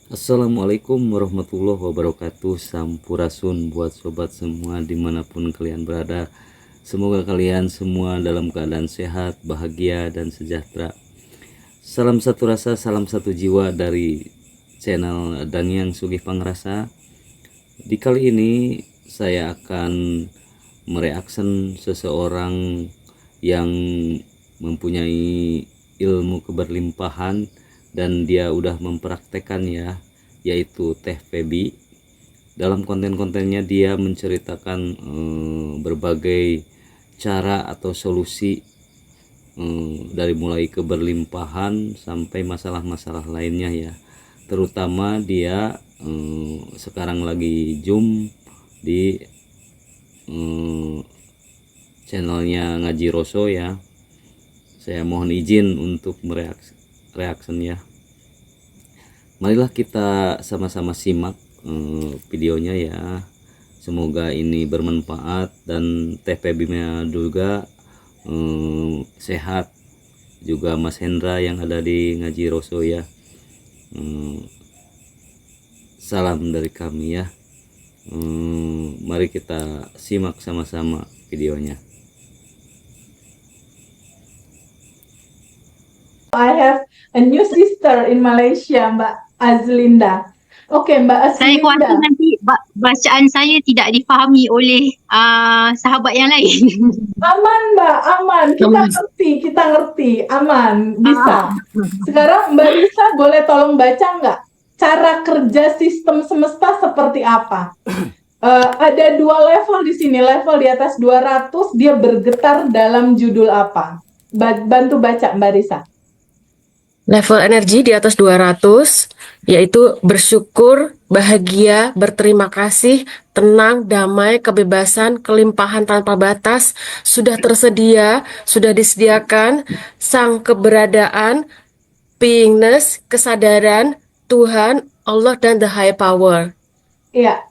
Assalamualaikum warahmatullahi wabarakatuh. Sampurasun buat sobat semua dimanapun kalian berada. Semoga kalian semua dalam keadaan sehat, bahagia, dan sejahtera. Salam satu rasa, salam satu jiwa dari channel Dangyang Sugih Pangrasa. Di kali ini saya akan mereaction seseorang yang mempunyai ilmu keberlimpahan dan dia udah mempraktekkan ya, yaitu Teh Febi. Dalam konten-kontennya dia menceritakan berbagai cara atau solusi, dari mulai keberlimpahan sampai masalah-masalah lainnya ya. Terutama dia sekarang lagi zoom di channelnya Ngaji Roso ya. Saya mohon izin untuk reaction ya. Marilah kita sama-sama simak videonya ya. Semoga ini bermanfaat dan TPB-nya juga sehat. Juga Mas Hendra yang ada di Ngaji Roso ya. Salam dari kami ya. Mari kita simak sama-sama videonya. I have a new sister in Malaysia, Mbak Azlinda. Oke, Mbak Saya khawatir Azlinda. nanti bacaan saya tidak difahami oleh sahabat yang lain. Aman, Mbak, aman. Kita ngerti. Aman, bisa. Sekarang Mbak Risa boleh tolong baca nggak? Cara kerja sistem semesta seperti apa? Ada dua level di sini. Level di atas 200, dia bergetar dalam judul apa? Bantu baca, Mbak Risa. Level energi di atas 200, yaitu bersyukur, bahagia, berterima kasih, tenang, damai, kebebasan, kelimpahan tanpa batas, sudah tersedia, sudah disediakan, sang keberadaan, beingness, kesadaran, Tuhan, Allah, dan the high power. Ya,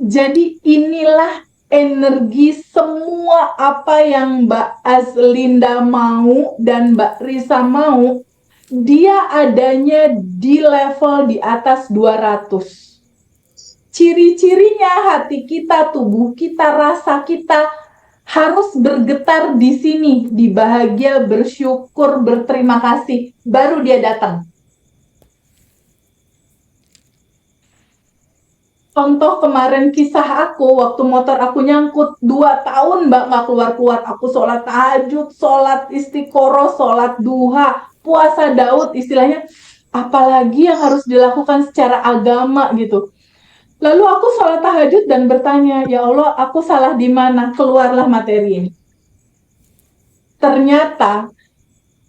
jadi inilah energi semua apa yang Mbak Azlinda mau dan Mbak Risa mau, dia adanya di level di atas 200. Ciri-cirinya hati kita, tubuh kita, rasa kita harus bergetar di sini, di bahagia, bersyukur, berterima kasih, baru dia datang. Contoh kemarin kisah aku, waktu motor aku nyangkut 2 tahun Mbak nggak keluar-keluar. Aku sholat tahajud, sholat istiqoroh, sholat duha, puasa Daud istilahnya. Apalagi yang harus dilakukan secara agama gitu. Lalu aku sholat tahajud dan bertanya, ya Allah aku salah di mana? Keluarlah materi ini. Ternyata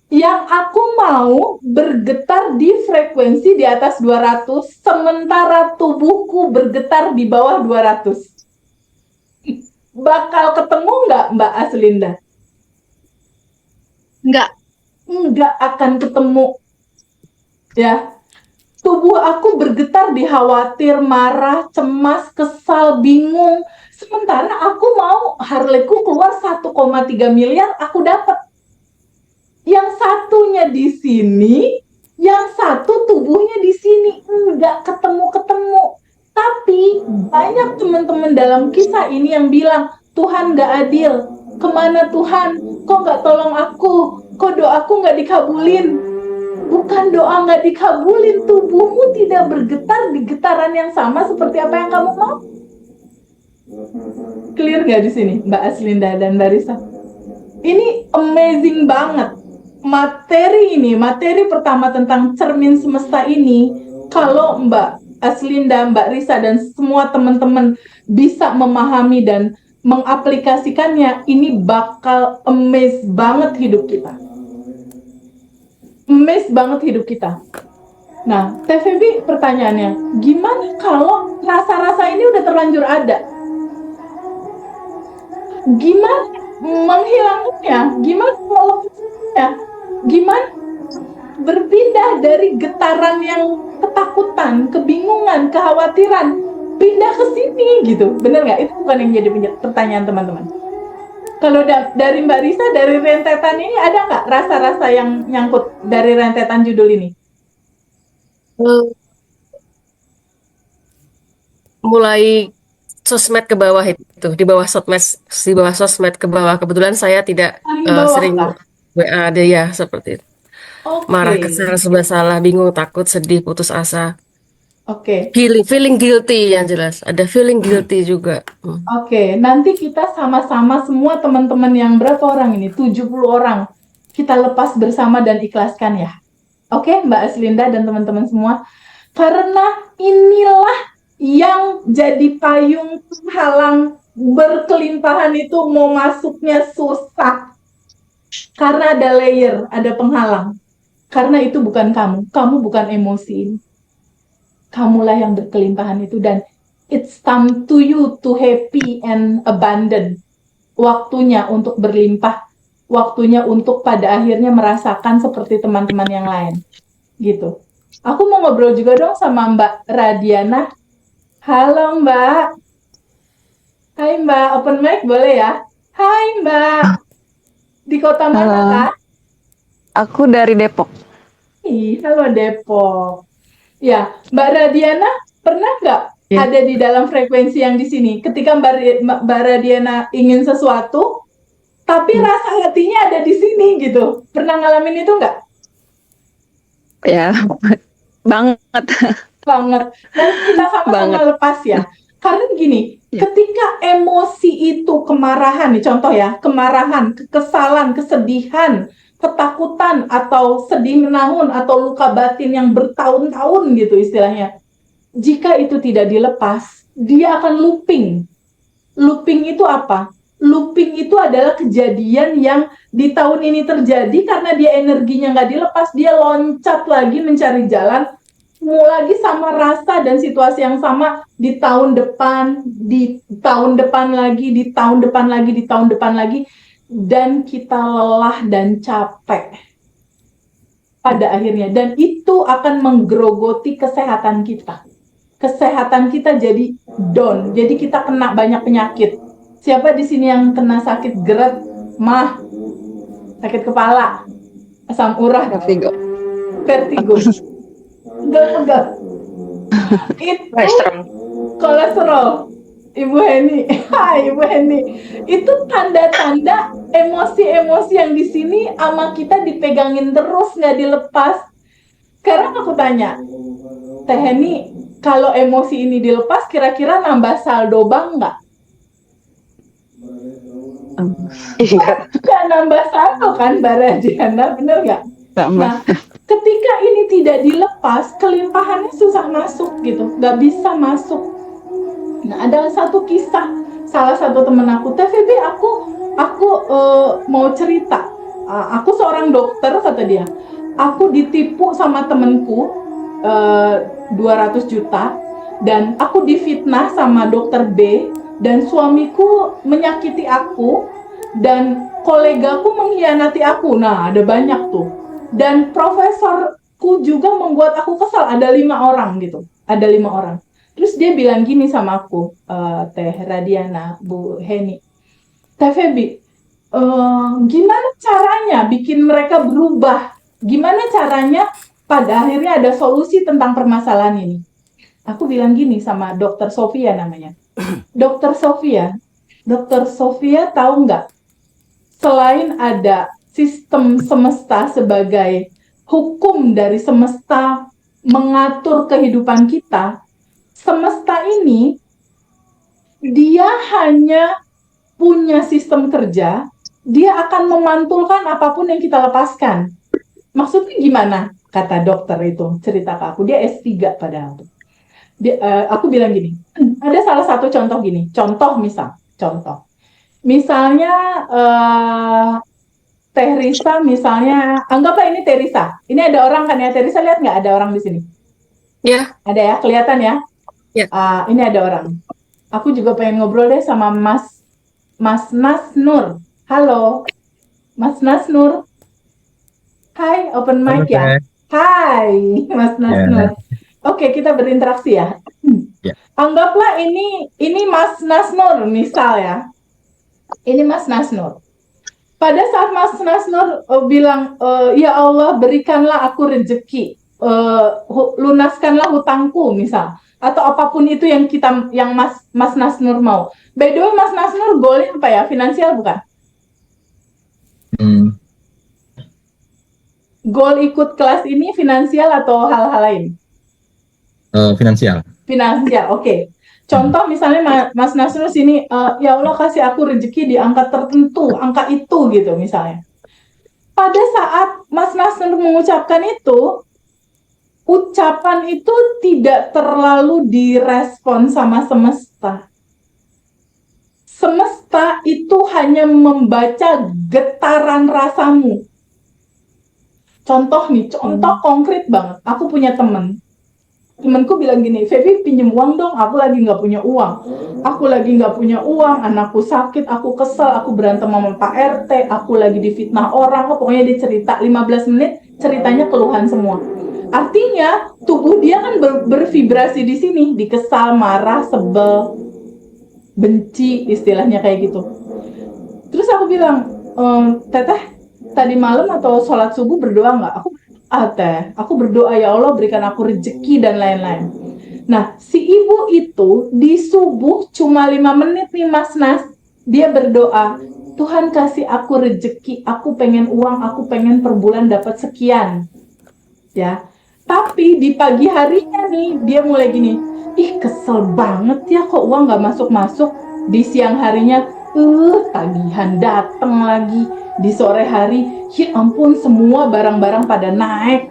yang aku mau bergetar di frekuensi di atas 200, sementara tubuhku bergetar di bawah 200. Bakal ketemu nggak Mbak Aslinda? Enggak. Nggak akan ketemu. Ya, tubuh aku bergetar di khawatir, marah, cemas, kesal, bingung. Sementara aku mau Harley-ku keluar 1,3 miliar, aku dapat. Yang satunya di sini, yang satu tubuhnya di sini, nggak ketemu-ketemu. Tapi banyak teman-teman dalam kisah ini yang bilang, Tuhan nggak adil. Kemana Tuhan? Kok nggak tolong aku? Kok doaku nggak dikabulin? Bukan doa nggak dikabulin, tubuhmu tidak bergetar di getaran yang sama seperti apa yang kamu mau. Clear nggak di sini, Mbak Aslinda dan Mbak Risa? Ini amazing banget. Materi pertama tentang cermin semesta ini, kalau Mbak Aslinda, Mbak Risa, dan semua teman-teman bisa memahami dan mengaplikasikannya, ini bakal amaze banget hidup kita. Amaze banget hidup kita. Nah, TVB pertanyaannya, gimana kalau rasa-rasa ini udah terlanjur ada? Gimana menghilangkannya? Gimana melepasnya? Gimana berpindah dari getaran yang ketakutan, kebingungan, kekhawatiran, pindah ke sini gitu? Bener nggak? Itu bukan yang jadi pertanyaan teman-teman. Kalau dari Mbak Risa, dari rentetan ini ada nggak rasa-rasa yang nyangkut dari rentetan judul ini? mulai sosmed ke bawah itu, di bawah sosmed ke bawah. Kebetulan saya tidak Paling bawah sering kah? WA ada ya seperti itu. Oke, Marah, kesal, serba salah, bingung, takut, sedih, putus asa. oke. Feeling guilty yang jelas. Ada feeling guilty juga. Oke, nanti kita sama-sama semua teman-teman yang berapa orang ini? 70 orang. Kita lepas bersama dan ikhlaskan ya. Oke, Mbak Aslinda dan teman-teman semua. Karena inilah yang jadi payung halang berkelimpahan itu mau masuknya susah. Karena ada layer, ada penghalang. Karena itu bukan kamu. Kamu bukan emosi ini. Kamulah yang berkelimpahan itu dan it's time to you to happy and abundant. Waktunya untuk berlimpah, waktunya untuk pada akhirnya merasakan seperti teman-teman yang lain. Gitu. Aku mau ngobrol juga dong sama Mbak Radiana. Halo Mbak. Hai Mbak, open mic boleh ya? Hai Mbak. Di kota mana Halo, Kak? aku dari Depok. Ih, halo Depok. Ya, Mbak Radiana pernah nggak Ya. ada di dalam frekuensi yang di sini? Ketika Mbak Radiana ingin sesuatu, tapi rasa hatinya ada di sini gitu. Pernah ngalamin itu nggak? Ya, banget. Banget. Nanti kita sama-sama Banget. lepas ya. Karena gini, Ya. ketika emosi itu kemarahan, nih contoh ya, kemarahan, kekesalan, kesedihan, ketakutan, atau sedih menahun, atau luka batin yang bertahun-tahun gitu istilahnya. Jika itu tidak dilepas, dia akan looping. Looping itu apa? Looping itu adalah kejadian yang di tahun ini terjadi karena dia energinya nggak dilepas, dia loncat lagi mencari jalan, mau lagi sama rasa dan situasi yang sama di tahun depan, di tahun depan lagi, di tahun depan lagi, di tahun depan lagi, dan kita lelah dan capek pada akhirnya. Dan itu akan menggerogoti kesehatan kita. Kesehatan kita jadi down, jadi kita kena banyak penyakit. Siapa di sini yang kena sakit GERD, mah, sakit kepala, asam urat, Vertigo. vertigo, pegel-pegel. Itu kolesterol. Ibu Heni, hai Ibu Heni. Itu tanda-tanda emosi-emosi yang di sini sama kita dipegangin terus, nggak dilepas. Sekarang aku tanya, Teh Heni, kalau emosi ini dilepas, kira-kira nambah saldo bank nggak? Nggak nambah saldo kan, Mbak Radiana, bener nggak? Nah, ketika ini tidak dilepas, kelimpahannya susah masuk gitu, nggak bisa masuk. Nah, ada satu kisah, salah satu temen aku, TVB, aku mau cerita. Aku seorang dokter, kata dia. Aku ditipu sama temenku 200 juta, dan aku difitnah sama dokter B, dan suamiku menyakiti aku, dan kolegaku mengkhianati aku. Nah, ada banyak tuh. Dan profesorku juga membuat aku kesal. Ada 5 orang gitu. Ada 5 orang. Terus dia bilang gini sama aku, Teh Radiana, Bu Heni, Teh Febi, gimana caranya bikin mereka berubah? Gimana caranya pada akhirnya ada solusi tentang permasalahan ini? Aku bilang gini sama Dokter Sofia namanya. Dokter Sofia tahu nggak? Selain ada sistem semesta sebagai hukum dari semesta mengatur kehidupan kita, semesta ini dia hanya punya sistem kerja, dia akan memantulkan apapun yang kita lepaskan. Maksudnya gimana? Kata dokter itu, cerita ke aku, dia S3 padahal. Aku bilang gini, ada salah satu contoh gini, contoh. Misalnya Teh Risa misalnya, anggaplah ini Teh Risa. Ini ada orang kan ya, Teh Risa lihat nggak ada orang di sini? Ya, Ada ya, kelihatan ya? Ya. Ini ada orang. Aku juga pengen ngobrol deh sama Mas Nas Nur. Halo, Mas Nas Nur. Hai, open mic ya. Hai, Mas Nas Nur. Oke, kita berinteraksi ya. Ya. Anggaplah ini Mas Nas Nur, misal ya. Ini Mas Nas Nur. Pada saat Mas Nas Nur bilang, ya Allah berikanlah aku rezeki, lunaskanlah hutangku misal. atau apapun itu yang Mas Nasnur mau. By the way, Mas Nasnur goalnya apa ya? Finansial bukan? Hmm, Goal ikut kelas ini finansial atau hal-hal lain? finansial. Finansial, oke. Contoh misalnya Mas Nasrul sini, ya Allah kasih aku rezeki di angka tertentu, angka itu gitu misalnya. Pada saat Mas Nasrul mengucapkan itu, ucapan itu tidak terlalu direspon sama semesta. Semesta itu hanya membaca getaran rasamu. Contoh nih, contoh konkret banget. Aku punya temenku bilang gini, Feby pinjem uang dong, aku lagi nggak punya uang. Aku lagi nggak punya uang, anakku sakit, aku kesel, aku berantem sama Pak RT, aku lagi difitnah orang, pokoknya dia cerita 15 menit, ceritanya keluhan semua. Artinya, tubuh dia kan bervibrasi di sini, di kesal, marah, sebel, benci, istilahnya kayak gitu. Terus aku bilang, Teteh, tadi malam atau sholat subuh berdoa nggak? Aku berdoa ya Allah berikan aku rezeki dan lain-lain. Nah, si ibu itu di subuh cuma 5 menit nih Mas Nas, dia berdoa, Tuhan kasih aku rezeki, aku pengen uang, aku pengen per bulan dapat sekian. Ya. Tapi di pagi harinya nih, dia mulai gini, ih kesel banget ya kok uang nggak masuk-masuk. Di siang harinya, tagihan datang lagi. Di sore hari, ya ampun semua barang-barang pada naik.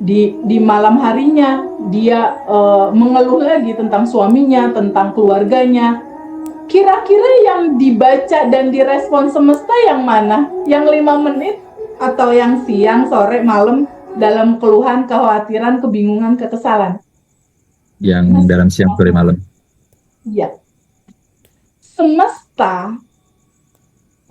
Di malam harinya, dia mengeluh lagi tentang suaminya, tentang keluarganya. Kira-kira yang dibaca dan direspon semesta yang mana? Yang 5 menit atau yang siang, sore, malam dalam keluhan, kekhawatiran, kebingungan, kekesalan? Yang dalam siang, sore, malam. Iya. Semesta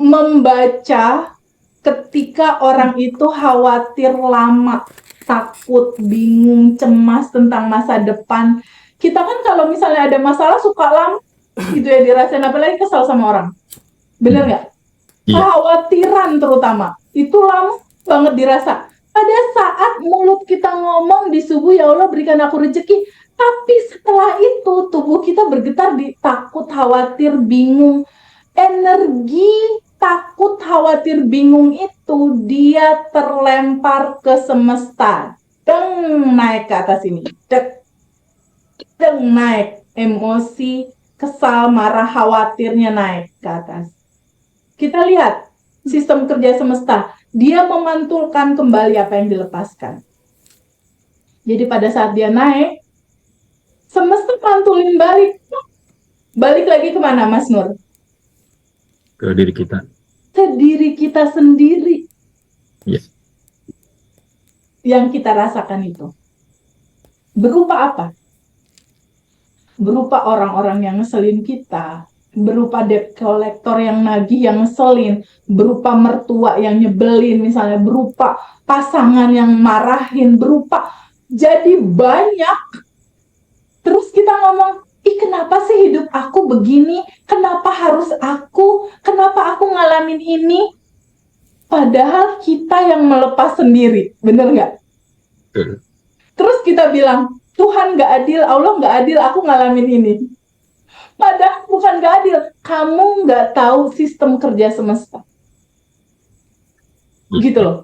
membaca ketika orang itu khawatir lama, takut, bingung, cemas tentang masa depan. Kita kan kalau misalnya ada masalah suka lama gitu ya dirasain, apalagi kesal sama orang. Bener nggak? Iya. Kekhawatiran terutama, itu lama banget dirasa. Pada saat mulut kita ngomong di subuh, ya Allah berikan aku rezeki, tapi setelah itu tubuh kita bergetar di takut, khawatir, bingung. Energi takut, khawatir, bingung itu dia terlempar ke semesta. Deng, naik ke atas ini. Deng, naik. Emosi, kesal, marah, khawatirnya naik ke atas. Kita lihat sistem kerja semesta. Dia memantulkan kembali apa yang dilepaskan. Jadi pada saat dia naik, semesta mantulin balik. Balik lagi kemana Mas Nur? Ke diri kita. Ke diri kita sendiri. Yes. Yang kita rasakan itu. Berupa apa? Berupa orang-orang yang ngeselin kita. Berupa debt collector yang nagih, yang ngeselin. Berupa mertua yang nyebelin misalnya. Berupa pasangan yang marahin. Berupa jadi banyak. Terus kita ngomong, ih kenapa sih hidup aku begini? Kenapa harus aku? Kenapa aku ngalamin ini? Padahal kita yang melepas sendiri, bener nggak? Terus kita bilang, Tuhan nggak adil, Allah nggak adil, aku ngalamin ini. Padahal bukan nggak adil, kamu nggak tahu sistem kerja semesta. Gitu loh.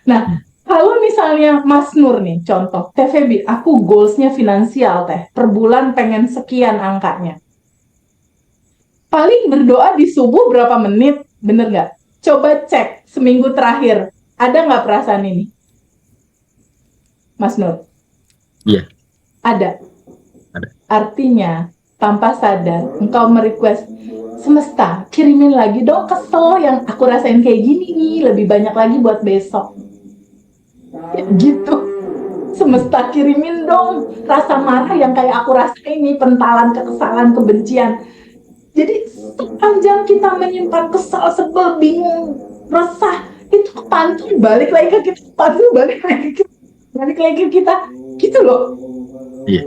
Nah, kalau misalnya Mas Nur nih, contoh, Teh Feby, aku goalsnya finansial Teh, per bulan pengen sekian angkanya. Paling berdoa di subuh berapa menit, bener nggak? Coba cek seminggu terakhir, ada nggak perasaan ini? Mas Nur? Iya. Ada. Ada. Artinya, tanpa sadar, engkau merequest, semesta, kirimin lagi dong kesel yang aku rasain kayak gini nih, lebih banyak lagi buat besok. Ya, gitu. Semesta kirimin dong rasa marah yang kayak aku rasain nih, pentalan, kekesalan, kebencian. Jadi sepanjang kita menyimpan kesal, sebel, bingung, resah, itu kepantul balik lagi ke kita, kepantul balik lagi ke kita, gitu loh. Iya.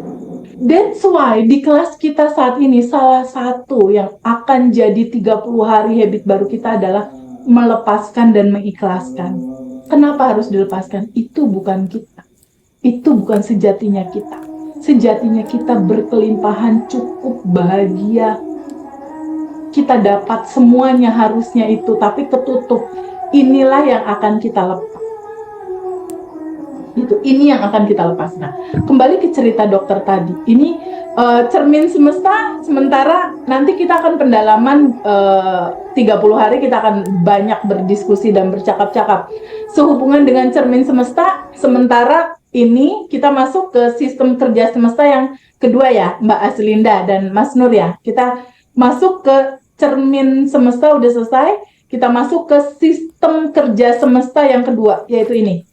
That's why di kelas kita saat ini salah satu yang akan jadi 30 hari habit baru kita adalah melepaskan dan mengikhlaskan. Kenapa harus dilepaskan? Itu bukan kita. Itu bukan sejatinya kita. Sejatinya kita berkelimpahan, cukup, bahagia. Kita dapat semuanya harusnya itu, tapi ketutup. Inilah yang akan kita lepas. Ini yang akan kita lepas. Nah, kembali ke cerita dokter tadi. Ini cermin semesta, sementara nanti kita akan pendalaman 30 hari, kita akan banyak berdiskusi dan bercakap-cakap sehubungan dengan cermin semesta. Sementara ini kita masuk ke sistem kerja semesta yang kedua ya, Mbak Aslinda dan Mas Nur ya. Kita masuk ke cermin semesta, udah selesai. Kita masuk ke sistem kerja semesta yang kedua, yaitu ini.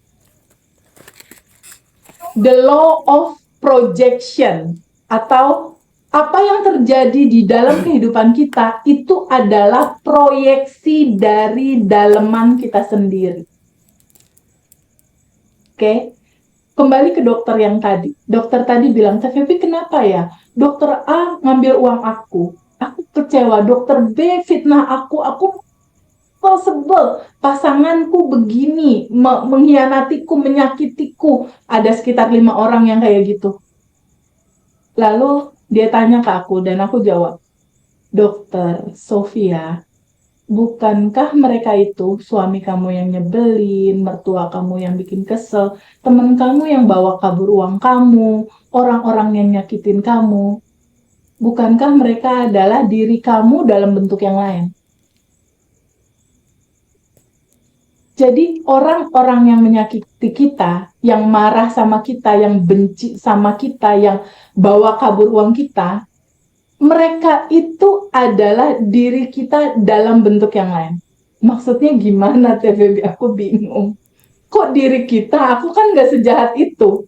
The law of projection, atau apa yang terjadi di dalam kehidupan kita itu adalah proyeksi dari daleman kita sendiri. Oke, kembali ke dokter yang tadi. Dokter tadi bilang, "Tapi kenapa ya? Dokter A ngambil uang aku kecewa. Dokter B fitnah aku sebel, pasanganku begini, mengkhianatiku, menyakitiku." Ada sekitar 5 orang yang kayak gitu. Lalu dia tanya ke aku dan aku jawab, "Dokter Sofia, bukankah mereka itu suami kamu yang nyebelin, mertua kamu yang bikin kesel, teman kamu yang bawa kabur uang kamu, orang-orang yang nyakitin kamu? Bukankah mereka adalah diri kamu dalam bentuk yang lain?" Jadi orang-orang yang menyakiti kita, yang marah sama kita, yang benci sama kita, yang bawa kabur uang kita, mereka itu adalah diri kita dalam bentuk yang lain. Maksudnya gimana, TVB? Aku bingung. Kok diri kita? Aku kan nggak sejahat itu.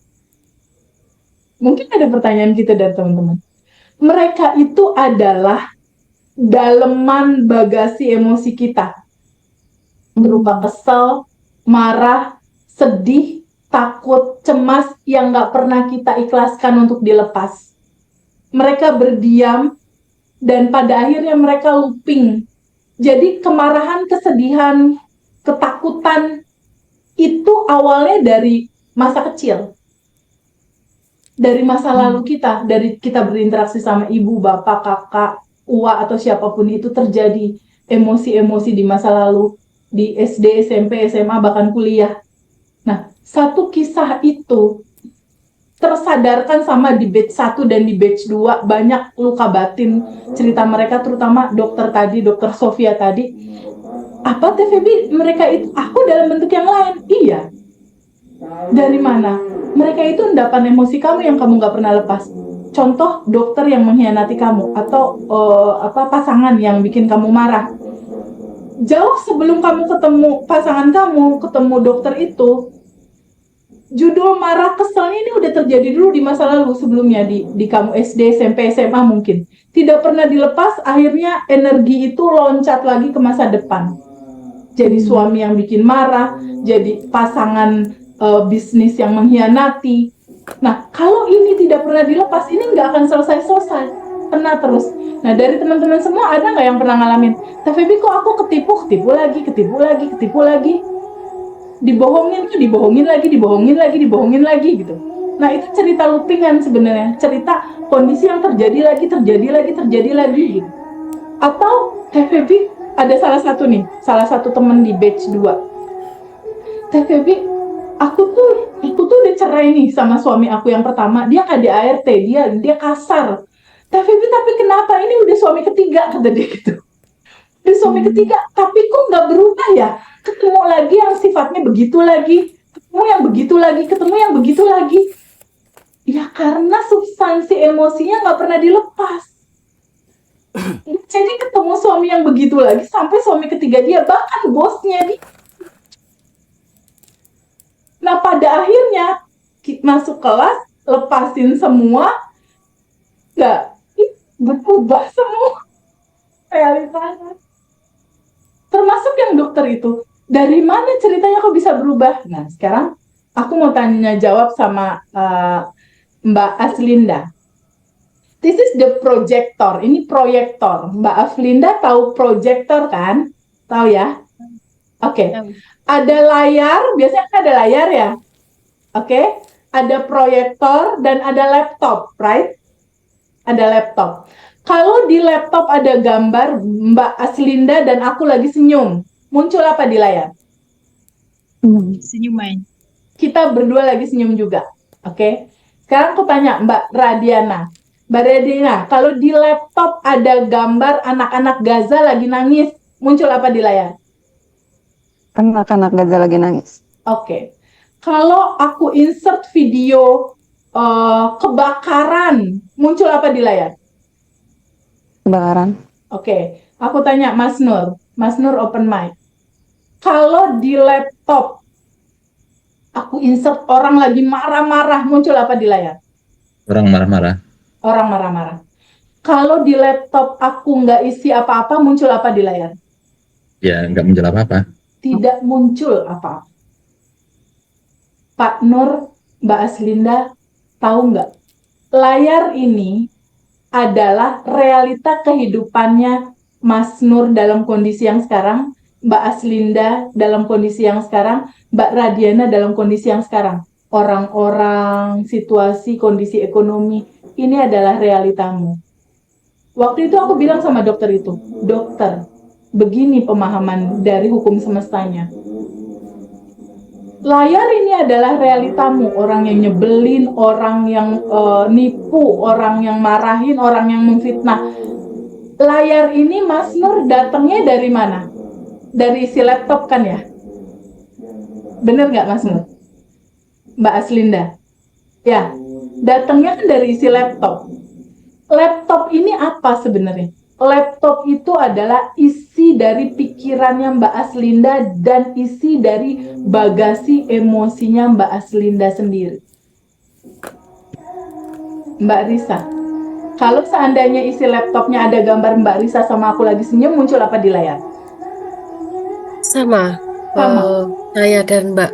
Mungkin ada pertanyaan kita dari teman-teman. Mereka itu adalah daleman bagasi emosi kita. Berupa kesel, marah, sedih, takut, cemas yang nggak pernah kita ikhlaskan untuk dilepas. Mereka berdiam dan pada akhirnya mereka looping. Jadi kemarahan, kesedihan, ketakutan itu awalnya dari masa kecil. Dari masa lalu kita, dari kita berinteraksi sama ibu, bapak, kakak, uwa atau siapapun itu terjadi emosi-emosi di masa lalu. Di SD, SMP, SMA, bahkan kuliah. Nah, satu kisah itu tersadarkan sama di batch 1 dan di batch 2, banyak luka batin cerita mereka, terutama dokter tadi, dokter Sofia tadi. Apa TVB? Mereka itu, aku dalam bentuk yang lain. Iya. Dari mana? Mereka itu endapan emosi kamu yang kamu nggak pernah lepas. Contoh dokter yang mengkhianati kamu, atau pasangan yang bikin kamu marah. Jauh sebelum kamu ketemu pasangan kamu, ketemu dokter itu, judul marah keselnya ini udah terjadi dulu di masa lalu sebelumnya, di kamu SD, SMP, SMA mungkin. Tidak pernah dilepas, akhirnya energi itu loncat lagi ke masa depan. Jadi suami yang bikin marah, jadi pasangan bisnis yang mengkhianati. Nah, kalau ini tidak pernah dilepas, ini nggak akan selesai-selesai. Kena terus. Nah, dari teman-teman semua ada nggak yang pernah ngalamin? TVB kok aku ketipu lagi. Dibohongin lagi gitu. Nah, itu cerita loopingan sebenarnya. Cerita kondisi yang terjadi lagi gitu. Atau TVB ada salah satu teman di batch 2. TVB, aku tuh udah cerai nih sama suami aku yang pertama. Dia KDART, dia kasar. TVB, tapi kenapa ini udah suami ketiga, kata dia gitu. Udah suami ketiga, tapi kok nggak berubah ya? Ketemu lagi yang sifatnya begitu lagi, ketemu yang begitu lagi. Ya karena substansi emosinya nggak pernah dilepas. Jadi ketemu suami yang begitu lagi, sampai suami ketiga dia, bahkan bosnya dia. Nah, pada akhirnya masuk kelas, lepasin semua, nggak berubah semua realitanya. Termasuk yang dokter itu, dari mana ceritanya kok bisa berubah? Nah, sekarang aku mau tanya jawab sama Mbak Aslinda. This is the projector. Ini proyektor. Mbak Aslinda tahu proyektor kan? Tahu ya? Oke. Ada layar, biasanya kan ada layar ya. Oke. ada proyektor, dan ada laptop, right? Ada laptop. Kalau di laptop ada gambar Mbak Aslinda dan aku lagi senyum, muncul apa di layar? Senyuman. Kita berdua lagi senyum juga, oke? Sekarang aku tanya Mbak Radiana. Mbak Radiana, kalau di laptop ada gambar anak-anak Gaza lagi nangis, muncul apa di layar? Anak-anak Gaza lagi nangis. Oke. Kalau aku insert video kebakaran, muncul apa di layar? Kebakaran. Oke. Aku tanya Mas Nur. Mas Nur open mic. Kalau di laptop aku insert orang lagi marah-marah, muncul apa di layar? Orang marah-marah. Orang marah-marah. Kalau di laptop aku nggak isi apa-apa, muncul apa di layar? Ya, nggak muncul apa-apa. Tidak muncul apa-apa. Pak Nur, Mbak Aslinda, tahu nggak? Layar ini adalah realita kehidupannya Mas Nur dalam kondisi yang sekarang, Mbak Aslinda dalam kondisi yang sekarang, Mbak Radiana dalam kondisi yang sekarang. Orang-orang, situasi, kondisi ekonomi, ini adalah realitamu. Waktu itu aku bilang sama dokter itu, dokter, begini pemahaman dari hukum semestanya. Layar ini adalah realitamu, orang yang nyebelin, orang yang nipu, orang yang marahin, orang yang memfitnah. Layar ini Mas Nur datangnya dari mana? Dari isi laptop kan ya? Bener nggak Mas Nur? Mbak Aslinda? Ya, datangnya kan dari isi laptop. Laptop ini apa sebenarnya? Laptop itu adalah isi dari pikirannya Mbak Aslinda dan isi dari bagasi emosinya Mbak Aslinda sendiri. Mbak Risa, kalau seandainya isi laptopnya ada gambar Mbak Risa sama aku lagi senyum, muncul apa di layar? Sama. Sama. Saya dan Mbak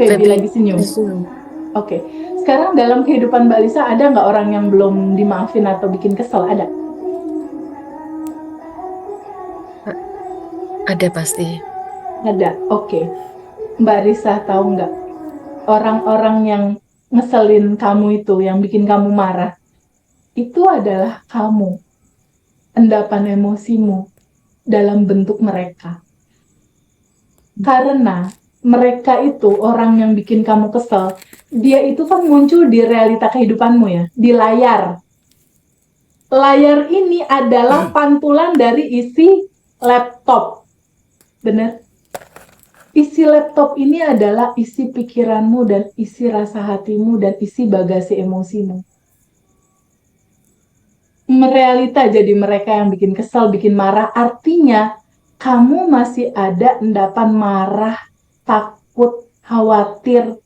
Feby Feby lagi senyum. senyum. Oke. Sekarang dalam kehidupan Mbak Lisa ada nggak orang yang belum dimaafin atau bikin kesel? Ada? Ada pasti. Ada. Oke. Mbak Risa tahu nggak? Orang-orang yang ngeselin kamu itu, yang bikin kamu marah, itu adalah kamu. Endapan emosimu dalam bentuk mereka. Karena mereka itu orang yang bikin kamu kesel, dia itu kan muncul di realita kehidupanmu ya, di layar. Layar ini adalah pantulan dari isi laptop. Benar? Isi laptop ini adalah isi pikiranmu dan isi rasa hatimu dan isi bagasi emosimu. Merealita jadi mereka yang bikin kesel, bikin marah, artinya kamu masih ada endapan marah, takut, khawatir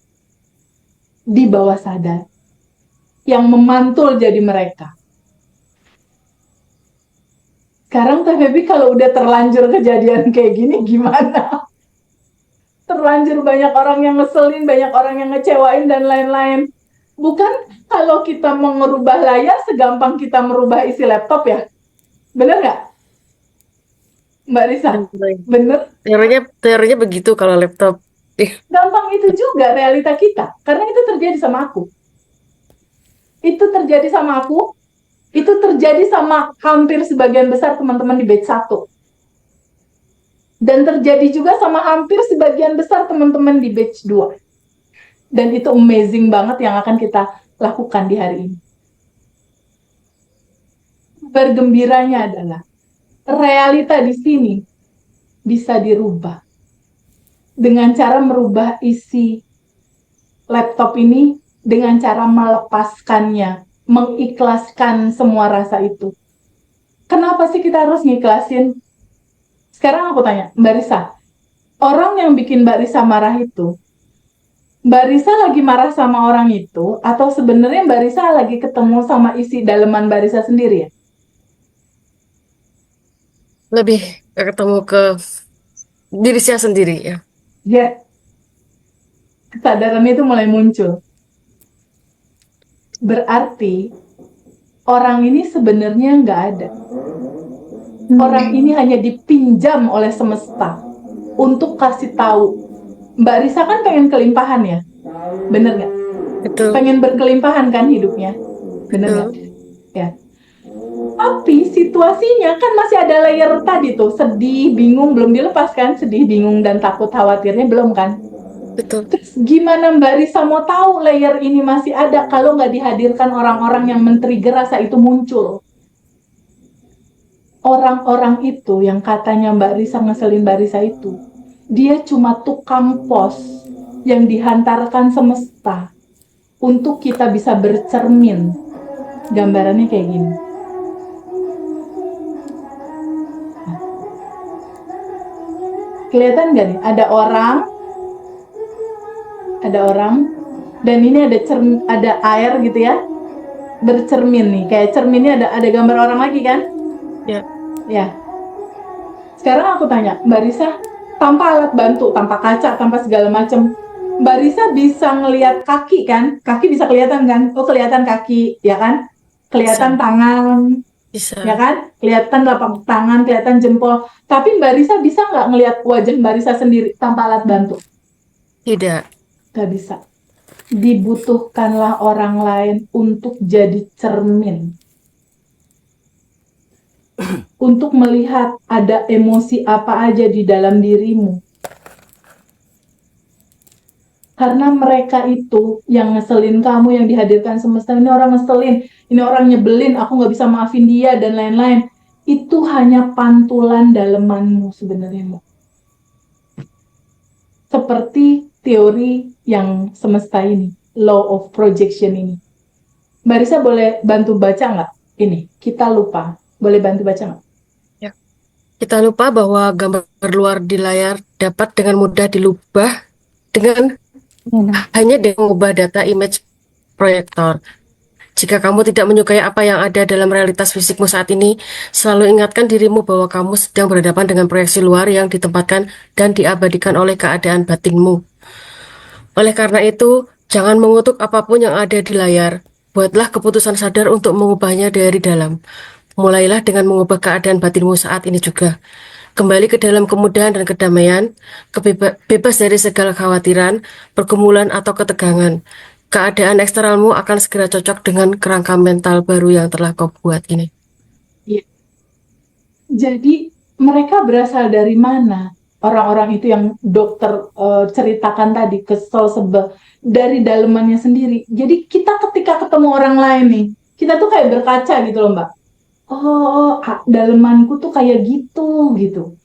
di bawah sadar yang memantul jadi mereka. Sekarang Teh Feby kalau udah terlanjur kejadian kayak gini gimana? Terlanjur banyak orang yang ngeselin, banyak orang yang ngecewain dan lain-lain. Bukan kalau kita mau merubah layar segampang kita merubah isi laptop ya? Bener nggak? Mbak Risa? Bener? Teorinya begitu kalau laptop. Gampang itu juga realita kita. Karena itu terjadi sama aku. Itu terjadi sama aku. Itu terjadi sama hampir sebagian besar teman-teman di batch 1. Dan terjadi juga sama hampir sebagian besar teman-teman di batch 2. Dan itu amazing banget yang akan kita lakukan di hari ini. Bergembiranya adalah realita di sini bisa dirubah dengan cara merubah isi laptop ini dengan cara melepaskannya, mengikhlaskan semua rasa itu. Kenapa sih kita harus ngiklasin? Sekarang aku tanya, Mbak Risa, orang yang bikin Mbak Risa marah itu, Mbak Risa lagi marah sama orang itu, atau sebenarnya Mbak Risa lagi ketemu sama isi daleman Mbak Risa sendiri ya? Lebih ketemu ke diri saya sendiri ya. Ya, kesadaran itu mulai muncul. Berarti orang ini sebenarnya nggak ada. Orang ini hanya dipinjam oleh semesta untuk kasih tahu. Mbak Risa kan pengen kelimpahan ya, bener nggak? Betul. Pengen berkelimpahan kan hidupnya, bener nggak? Ya. Tapi situasinya kan masih ada layer tadi tuh, sedih, bingung, belum dilepas kan? Sedih, bingung, dan takut khawatirnya belum kan? Betul. Terus gimana Mbak Risa mau tahu layer ini masih ada kalau nggak dihadirkan orang-orang yang men-trigger rasa itu muncul? Orang-orang itu yang katanya Mbak Risa ngeselin Mbak Risa itu, dia cuma tukang pos yang dihantarkan semesta untuk kita bisa bercermin. Gambarannya kayak gini. Kelihatan nggak nih? Ada orang, dan ini ada air gitu ya, bercermin nih. Kayak cerminnya ada gambar orang lagi kan? Ya. Ya. Sekarang aku tanya, Mbak Risa, tanpa alat bantu, tanpa kaca, tanpa segala macam, Mbak Risa bisa ngelihat kaki kan? Kaki bisa kelihatan kan? Oh, kelihatan kaki, ya kan? Kelihatan tangan, Bisa. ya kan? Kelihatan telapak tangan, kelihatan jempol. Tapi Mbak Risa bisa nggak ngelihat wajah Mbak Risa sendiri tanpa alat bantu? Tidak. Nggak bisa. Dibutuhkanlah orang lain untuk jadi cermin. Untuk melihat ada emosi apa aja di dalam dirimu. Karena mereka itu yang ngeselin kamu, yang dihadirkan semesta, ini orang ngeselin, ini orang nyebelin, aku nggak bisa maafin dia, dan lain-lain. Itu hanya pantulan dalemanmu sebenarnya, Mbak. Seperti teori yang semesta ini, law of projection ini. Mbak Risa boleh bantu baca nggak? Ini, kita lupa. Boleh bantu baca nggak? Kita lupa bahwa gambar luar di layar dapat dengan mudah dilubah dengan hanya dengan mengubah data image proyektor. Jika kamu tidak menyukai apa yang ada dalam realitas fisikmu saat ini, selalu ingatkan dirimu bahwa kamu sedang berhadapan dengan proyeksi luar yang ditempatkan dan diabadikan oleh keadaan batinmu. Oleh karena itu, jangan mengutuk apapun yang ada di layar. Buatlah keputusan sadar untuk mengubahnya dari dalam. Mulailah dengan mengubah keadaan batinmu saat ini juga. Kembali ke dalam kemudahan dan kedamaian, bebas dari segala khawatiran, pergumulan atau ketegangan. Keadaan eksternalmu akan segera cocok dengan kerangka mental baru yang telah kau buat ini. Iya. Jadi mereka berasal dari mana? Orang-orang itu yang dokter ceritakan tadi, kesel, sebel, dari dalemannya sendiri. Jadi kita ketika ketemu orang lain nih, kita tuh kayak berkaca gitu loh, Mbak. Oh, dalemanku tuh kayak gitu.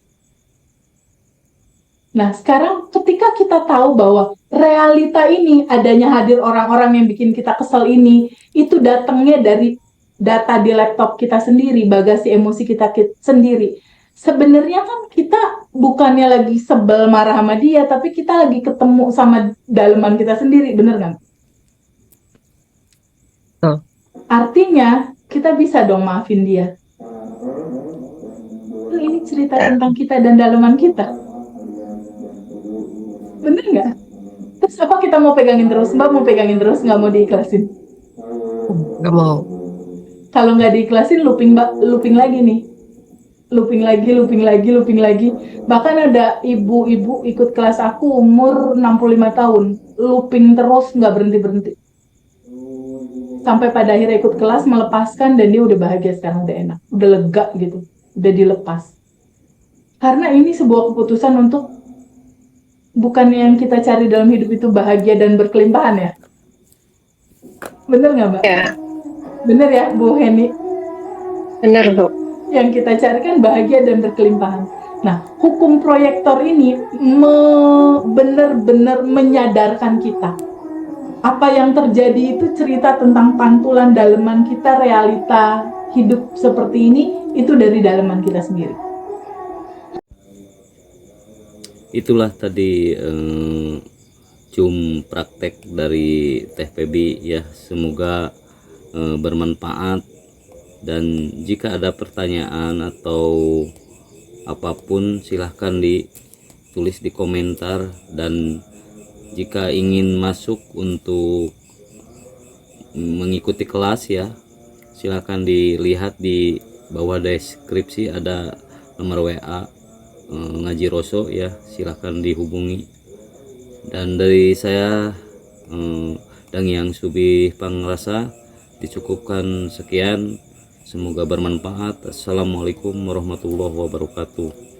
Nah, sekarang ketika kita tahu bahwa realita ini, adanya hadir orang-orang yang bikin kita kesel ini, itu datangnya dari data di laptop kita sendiri, bagasi emosi kita sendiri. Sebenarnya kan kita bukannya lagi sebel marah sama dia, tapi kita lagi ketemu sama daleman kita sendiri, bener nggak? Artinya, kita bisa dong maafin dia. Ini cerita tentang kita dan daleman kita. Bener nggak? Terus apa kita mau pegangin terus? Mbak mau pegangin terus, nggak mau diikhlasin? Gak mau. Kalau nggak diikhlasin, looping lagi nih. Looping lagi. Bahkan ada ibu-ibu ikut kelas aku umur 65 tahun. Looping terus, nggak berhenti-berhenti. Sampai pada akhirnya ikut kelas, melepaskan, dan dia udah bahagia sekarang, udah enak. Udah lega gitu. Udah dilepas. Karena ini sebuah keputusan untuk bukan yang kita cari dalam hidup itu bahagia dan berkelimpahan ya. Bener nggak, Mbak? Ya. Bener ya, Bu Heni? Benar, Bu. Yang kita cari kan bahagia dan berkelimpahan. Nah, hukum proyektor ini benar-benar menyadarkan kita. Apa yang terjadi itu cerita tentang pantulan daleman kita, realita hidup seperti ini, itu dari daleman kita sendiri. Itulah tadi cum praktek dari Teh Febi ya, semoga bermanfaat, dan jika ada pertanyaan atau apapun silahkan ditulis di komentar, dan jika ingin masuk untuk mengikuti kelas ya silahkan dilihat di bawah deskripsi, ada nomor WA Ngaji Roso ya, silahkan dihubungi. Dan dari saya dan yang subih pangrasa dicukupkan sekian, semoga bermanfaat. Assalamualaikum warahmatullahi wabarakatuh.